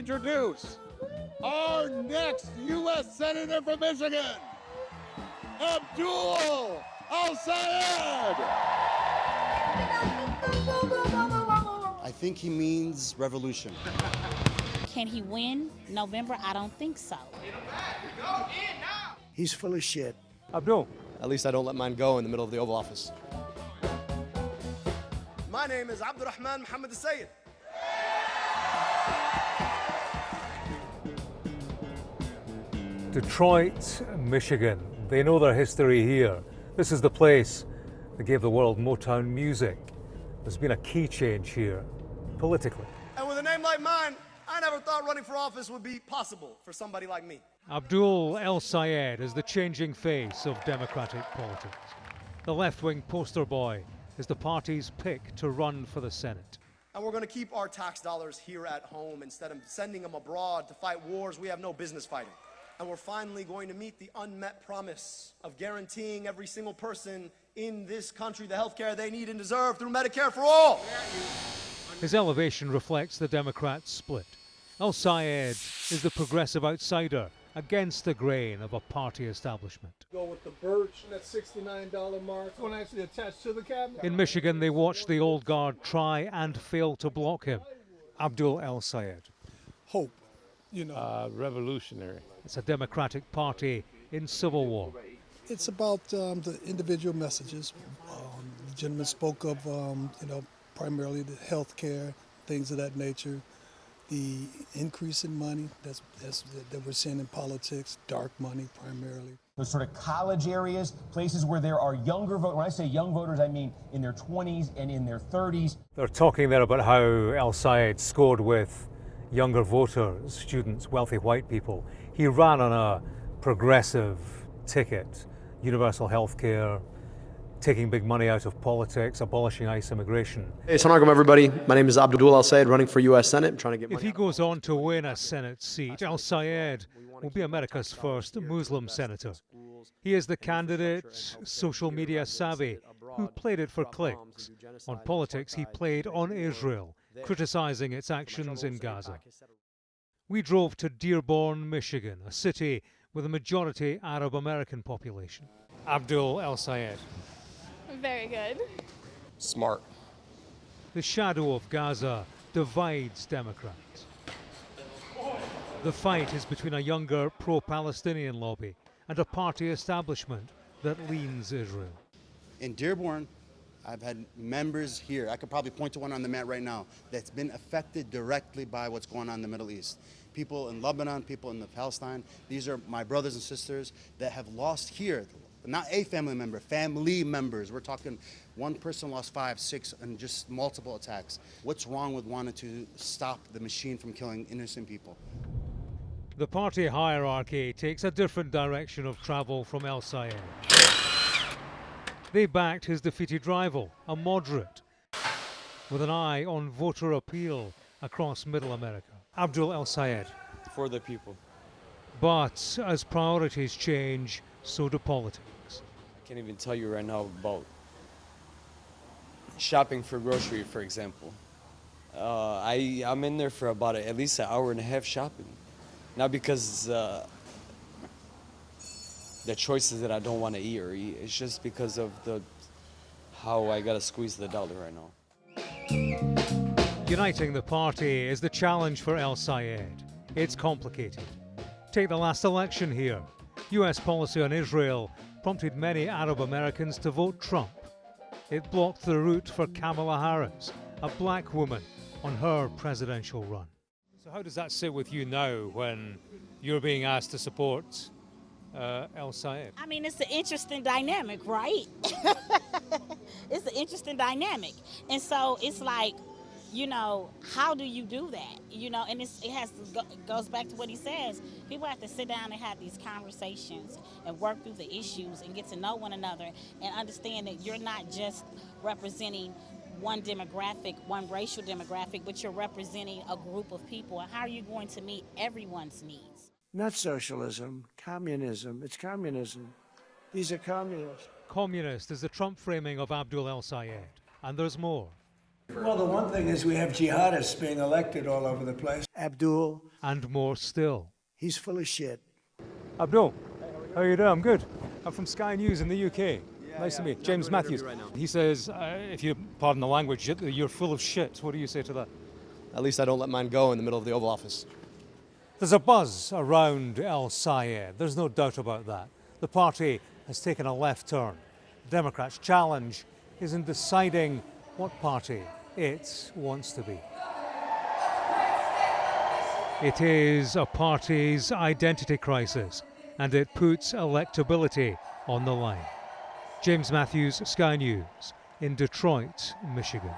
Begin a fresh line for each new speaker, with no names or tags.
introduce our next U.S. Senator from Michigan, Abdul El-Sayed.
I think he means revolution.
Can he win November? I don't think so.
He's full of shit.
Abdul.
At least I don't let mine go in the middle of the Oval Office.
My name is Abdul El-Sayed.
Detroit, Michigan. They know their history here. This is the place that gave the world Motown music. There's been a key change here, politically.
And with a name like mine, I never thought running for office would be possible for somebody like me.
Abdul El-Sayed is the changing face of democratic politics. The left-wing poster boy is the party's pick to run for the Senate.
And we're going to keep our tax dollars here at home instead of sending them abroad to fight wars we have no business fighting. And we're finally going to meet the unmet promise of guaranteeing every single person in this country the health care they need and deserve through Medicare for all.
His elevation reflects the Democrats' split. El-Sayed is the progressive outsider against the grain of a party establishment.
Go with the birch, that $69 mark. It's going to actually attach to the cabinet.
In Michigan, they watched the old guard try and fail to block him. Abdul El-Sayed.
Hope, you know.
Revolutionary.
It's a Democratic Party in civil war.
It's about the individual messages. The gentleman spoke of, primarily the health care, things of that nature. The increase in money that we're seeing in politics, dark money primarily.
Those sort of college areas, places where there are younger voters. When I say young voters, I mean in their 20s and in their 30s.
They're talking there about how El-Sayed scored with younger voters, students, wealthy white people. He ran on a progressive ticket, universal health care, taking big money out of politics, abolishing ICE immigration.
Hey, assalamu alaikum, everybody. My name is Abdul El-Sayed, running for U.S. Senate. I'm trying to get money.
If he goes on to win a Senate seat, El-Sayed will be America's first Muslim senator. He is the candidate, social media savvy, who played it for clicks. On politics, he played on Israel, criticizing its actions in Gaza. We drove to Dearborn, Michigan, a city with a majority Arab American population. Abdul El-Sayed.
Very good.
Smart.
The shadow of Gaza divides Democrats. The fight is between a younger pro-Palestinian lobby and a party establishment that leans Israel.
In Dearborn, I've had members here, I could probably point to one on the mat right now, that's been affected directly by what's going on in the Middle East. People in Lebanon, people in Palestine, these are my brothers and sisters that have lost here. Not a family member, family members. We're talking one person lost 5, 6, and just multiple attacks. What's wrong with wanting to stop the machine from killing innocent people?
The party hierarchy takes a different direction of travel from El-Sayed. They backed his defeated rival, a moderate, with an eye on voter appeal across Middle America. Abdul El-Sayed.
For the people.
But as priorities change, so do politics.
I can't even tell you right now about shopping for grocery, for example. I'm in there for about at least an hour and a half shopping. Not because the choices that I don't want to eat or eat. It's just because of how I got to squeeze the dollar right now.
Uniting the party is the challenge for El-Sayed. It's complicated. Take the last election here. U.S. policy on Israel prompted many Arab Americans to vote Trump. It blocked the route for Kamala Harris, a black woman, on her presidential run. So how does that sit with you now when you're being asked to support El-Sayed?
I mean, it's an interesting dynamic, right? It's an interesting dynamic. And so it's like, how do you do that? And it goes back to what he says. People have to sit down and have these conversations and work through the issues and get to know one another and understand that you're not just representing one demographic, one racial demographic, but you're representing a group of people. And how are you going to meet everyone's needs?
Not socialism, communism. It's communism. These are communists.
Communist is the Trump framing of Abdul El-Sayed. And there's more.
Well, the one thing is we have jihadists being elected all over the place. Abdul,
And more still.
he's full of shit.
Abdul, how are you doing? I'm good. I'm from Sky News in the UK. Nice to meet you. James Matthews. He says, if you pardon the language, you're full of shit. What do you say to that?
At least I don't let mine go in the middle of the Oval Office.
There's a buzz around El-Sayed. There's no doubt about that. The party has taken a left turn. The Democrats' challenge is in deciding what party it wants to be. It is a party's identity crisis, and it puts electability on the line. James Matthews, Sky News, in Detroit, Michigan.